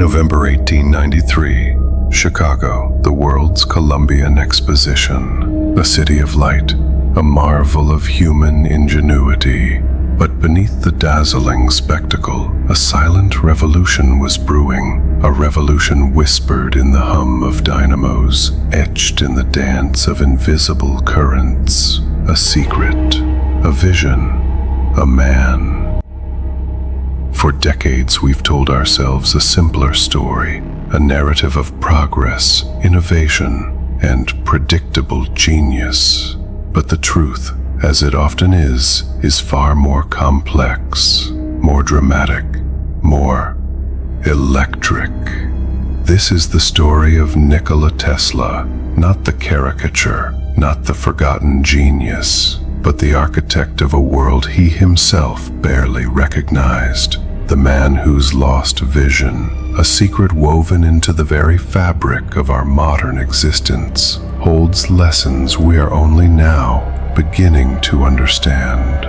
November 1893, Chicago, the world's Columbian Exposition, a city of light, a marvel of human ingenuity. But beneath the dazzling spectacle, a silent revolution was brewing, a revolution whispered in the hum of dynamos, etched in the dance of invisible currents, a secret, a vision, a man. For decades, we've told ourselves a simpler story, a narrative of progress, innovation, and predictable genius. But the truth, as it often is far more complex, more dramatic, more electric. This is the story of Nikola Tesla, not the caricature, not the forgotten genius, but the architect of a world he himself barely recognized. The man whose lost vision, a secret woven into the very fabric of our modern existence, holds lessons we are only now beginning to understand.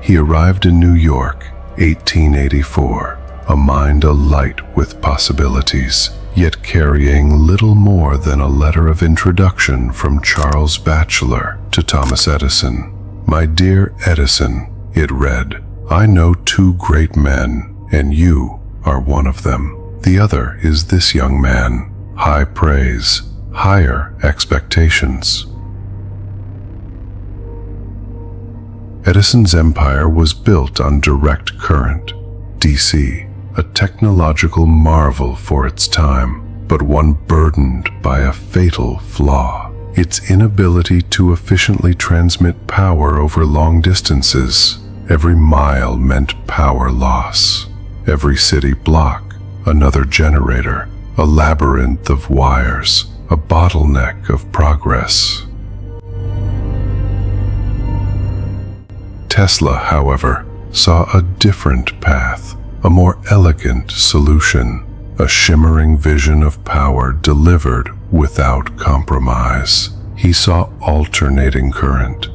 He arrived in New York, 1884, a mind alight with possibilities, yet carrying little more than a letter of introduction from Charles Batchelor to Thomas Edison. "My dear Edison," it read, "I know two great men, and you are one of them. The other is this young man. High praise, higher expectations." Edison's empire was built on direct current, DC, a technological marvel for its time, but one burdened by a fatal flaw: its inability to efficiently transmit power over long distances. Every mile meant power loss. Every city block, another generator, a labyrinth of wires, a bottleneck of progress. Tesla, however, saw a different path, a more elegant solution, a shimmering vision of power delivered without compromise. He saw alternating current,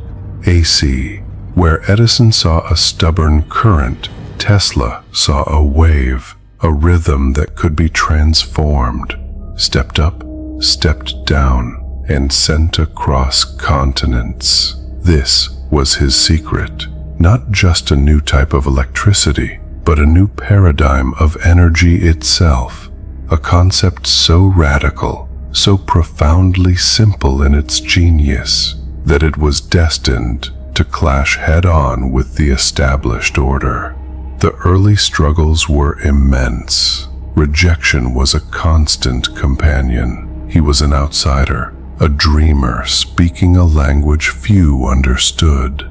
AC. Where Edison saw a stubborn current, Tesla saw a wave, a rhythm that could be transformed, stepped up, stepped down, and sent across continents. This was his secret, not just a new type of electricity, but a new paradigm of energy itself, a concept so radical, so profoundly simple in its genius, that it was destined to clash head-on with the established order. The early struggles were immense. Rejection was a constant companion. He was an outsider, a dreamer speaking a language few understood.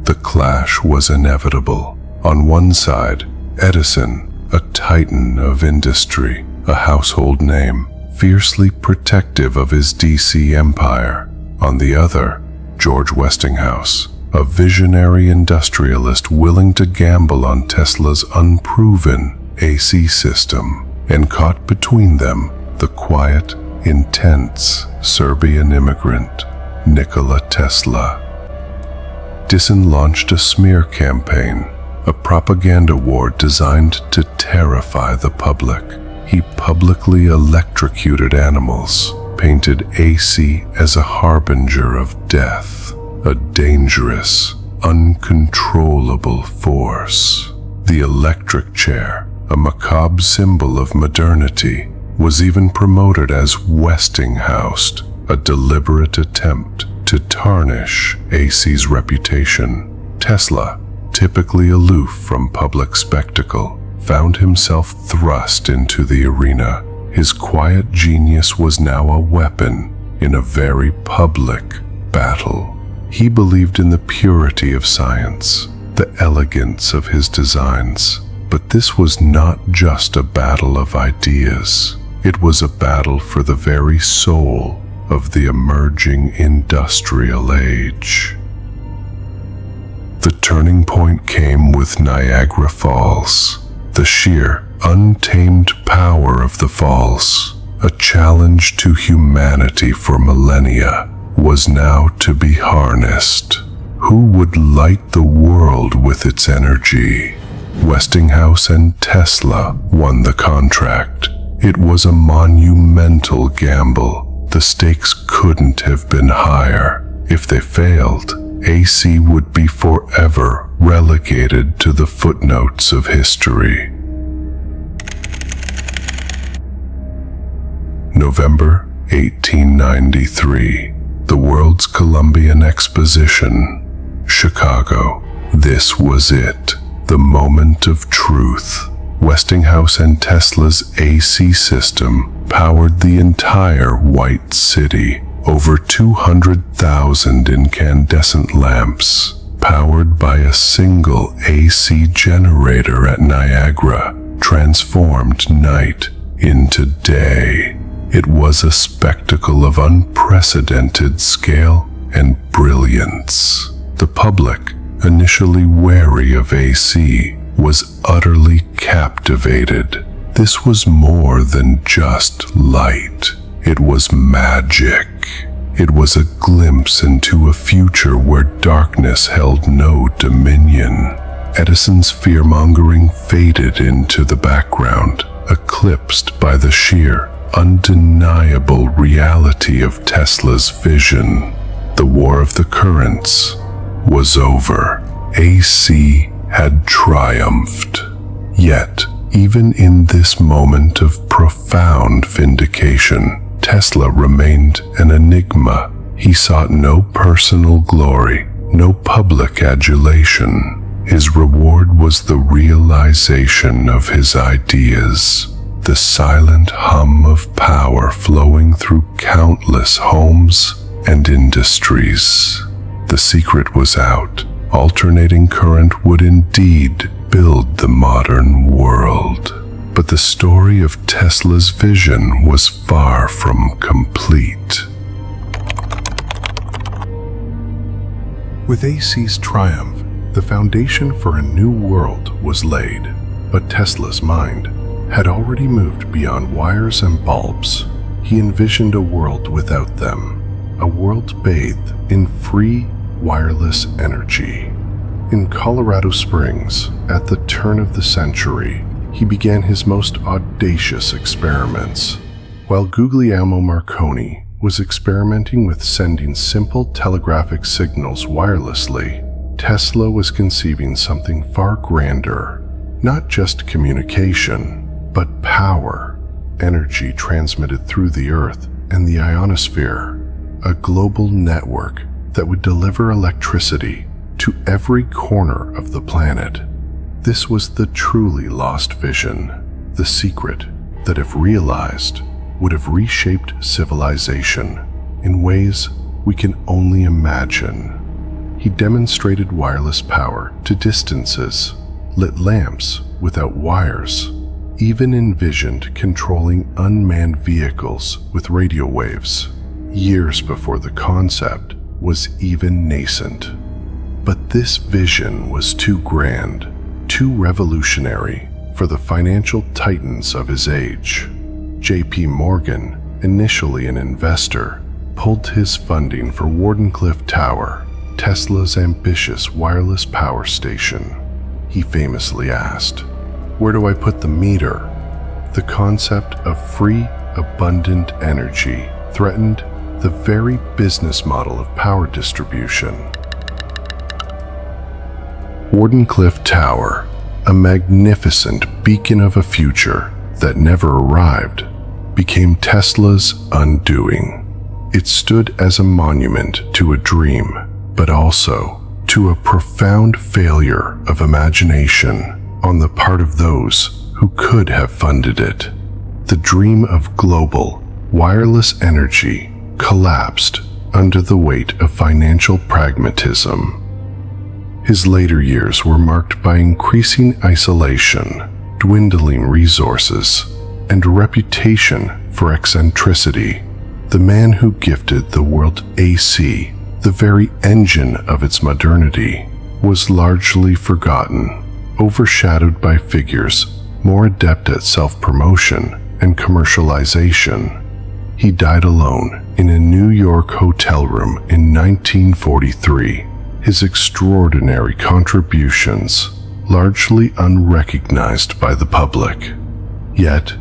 The clash was inevitable. On one side, Edison, a titan of industry, a household name, fiercely protective of his DC empire. On the other, George Westinghouse, a visionary industrialist willing to gamble on Tesla's unproven AC system. And caught between them, the quiet, intense Serbian immigrant, Nikola Tesla. Edison launched a smear campaign, a propaganda war designed to terrify the public. He publicly electrocuted animals, painted AC as a harbinger of death, a dangerous, uncontrollable force. The electric chair, a macabre symbol of modernity, was even promoted as Westinghoused, a deliberate attempt to tarnish AC's reputation. Tesla, typically aloof from public spectacle, found himself thrust into the arena. His quiet genius was now a weapon in a very public battle. He believed in the purity of science, the elegance of his designs. But this was not just a battle of ideas. It was a battle for the very soul of the emerging industrial age. The turning point came with Niagara Falls. The sheer, untamed power of the falls, a challenge to humanity for millennia. was now to be harnessed. Who would light the world with its energy? Westinghouse and Tesla won the contract. It was a monumental gamble. The stakes couldn't have been higher. If they failed, AC would be forever relegated to the footnotes of history. November 1893. The World's Columbian Exposition, Chicago. This was it, the moment of truth. Westinghouse and Tesla's AC system powered the entire White City. Over 200,000 incandescent lamps, powered by a single AC generator at Niagara, transformed night into day. It was a spectacle of unprecedented scale and brilliance. The public, initially wary of AC, was utterly captivated. This was more than just light. It was magic. It was a glimpse into a future where darkness held no dominion. Edison's fear-mongering faded into the background, eclipsed by the sheer, undeniable reality of Tesla's vision. The War of the Currents was over. AC had triumphed. Yet, even in this moment of profound vindication, Tesla remained an enigma. He sought no personal glory, no public adulation. His reward was the realization of his ideas, the silent hum of power flowing through countless homes and industries. The secret was out. Alternating current would indeed build the modern world. But the story of Tesla's vision was far from complete. With AC's triumph, the foundation for a new world was laid. But Tesla's mind had already moved beyond wires and bulbs. He envisioned a world without them, a world bathed in free, wireless energy. In Colorado Springs, at the turn of the century, he began his most audacious experiments. While Guglielmo Marconi was experimenting with sending simple telegraphic signals wirelessly, Tesla was conceiving something far grander. Not just communication, but power, energy transmitted through the Earth and the ionosphere, a global network that would deliver electricity to every corner of the planet. This was the truly lost vision, the secret that, if realized, would have reshaped civilization in ways we can only imagine. He demonstrated wireless power to distances, lit lamps without wires, even envisioned controlling unmanned vehicles with radio waves, years before the concept was even nascent. But this vision was too grand, too revolutionary for the financial titans of his age. J.P. Morgan, initially an investor, pulled his funding for Wardenclyffe Tower, Tesla's ambitious wireless power station. He famously asked, "Where do I put the meter?" The concept of free, abundant energy threatened the very business model of power distribution. Wardenclyffe Tower, a magnificent beacon of a future that never arrived, became Tesla's undoing. It stood as a monument to a dream, but also to a profound failure of imagination on the part of those who could have funded it. The dream of global, wireless energy collapsed under the weight of financial pragmatism. His later years were marked by increasing isolation, dwindling resources, and a reputation for eccentricity. The man who gifted the world AC, the very engine of its modernity, was largely forgotten, overshadowed by figures more adept at self-promotion and commercialization. He died alone in a New York hotel room in 1943, his extraordinary contributions largely unrecognized by the public. Yet,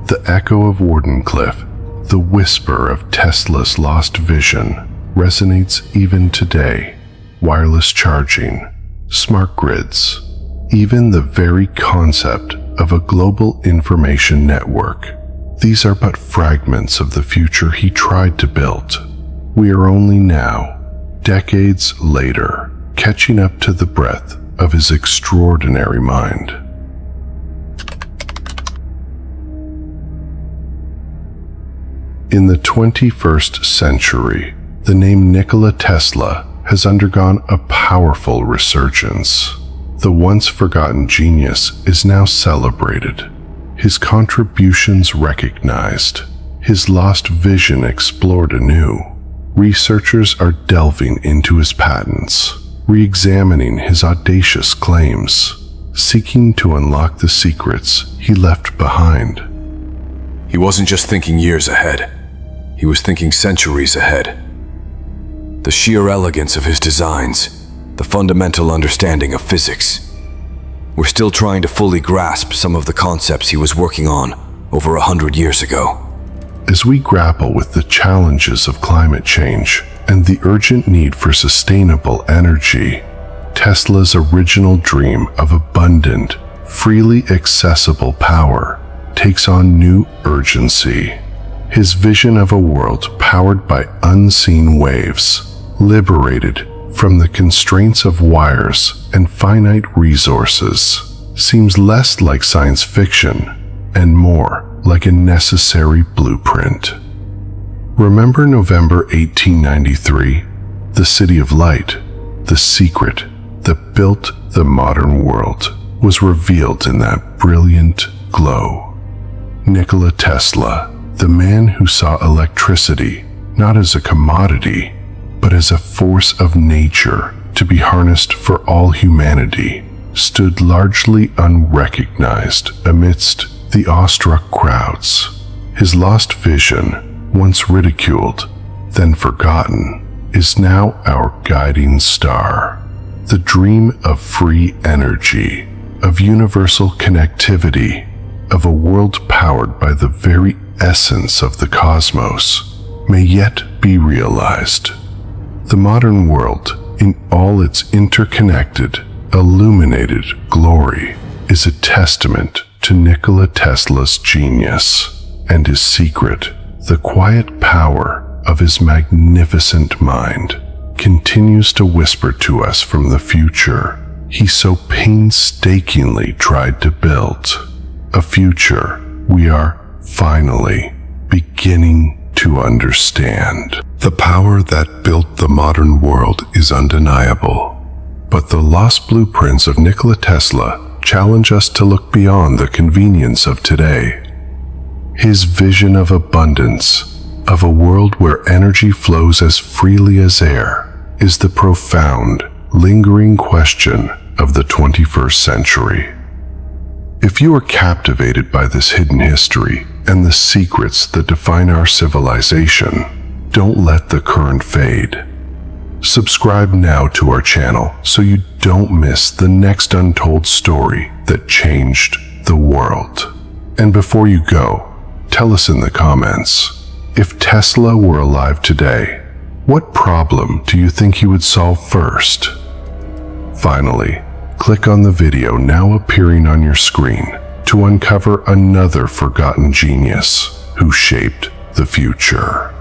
the echo of Wardenclyffe, the whisper of Tesla's lost vision, resonates even today. Wireless charging, smart grids, even the very concept of a global information network. These are but fragments of the future he tried to build. We are only now, decades later, catching up to the breadth of his extraordinary mind. In the 21st century, the name Nikola Tesla has undergone a powerful resurgence. The once forgotten genius is now celebrated, his contributions recognized, his lost vision explored anew. Researchers are delving into his patents, re-examining his audacious claims, seeking to unlock the secrets he left behind. He wasn't just thinking years ahead, he was thinking centuries ahead. The sheer elegance of his designs, the fundamental understanding of physics. We're still trying to fully grasp some of the concepts he was working on over 100 years ago. As we grapple with the challenges of climate change and the urgent need for sustainable energy, Tesla's original dream of abundant, freely accessible power takes on new urgency. His vision of a world powered by unseen waves, liberated from the constraints of wires and finite resources, seems less like science fiction and more like a necessary blueprint. Remember November 1893, the City of Light, the secret that built the modern world, was revealed in that brilliant glow. Nikola Tesla, the man who saw electricity not as a commodity, but as a force of nature to be harnessed for all humanity, stood largely unrecognized amidst the awestruck crowds. His lost vision, once ridiculed, then forgotten, is now our guiding star. The dream of free energy, of universal connectivity, of a world powered by the very essence of the cosmos, may yet be realized. The modern world, in all its interconnected, illuminated glory, is a testament to Nikola Tesla's genius and his secret. The quiet power of his magnificent mind continues to whisper to us from the future he so painstakingly tried to build. A future we are finally beginning to understand. The power that built the modern world is undeniable, but the lost blueprints of Nikola Tesla challenge us to look beyond the convenience of today. His vision of abundance, of a world where energy flows as freely as air, is the profound, lingering question of the 21st century. If you are captivated by this hidden history and the secrets that define our civilization, don't let the current fade. Subscribe now to our channel so you don't miss the next untold story that changed the world. And before you go, tell us in the comments, if Tesla were alive today, what problem do you think he would solve first? Finally, click on the video now appearing on your screen to uncover another forgotten genius who shaped the future.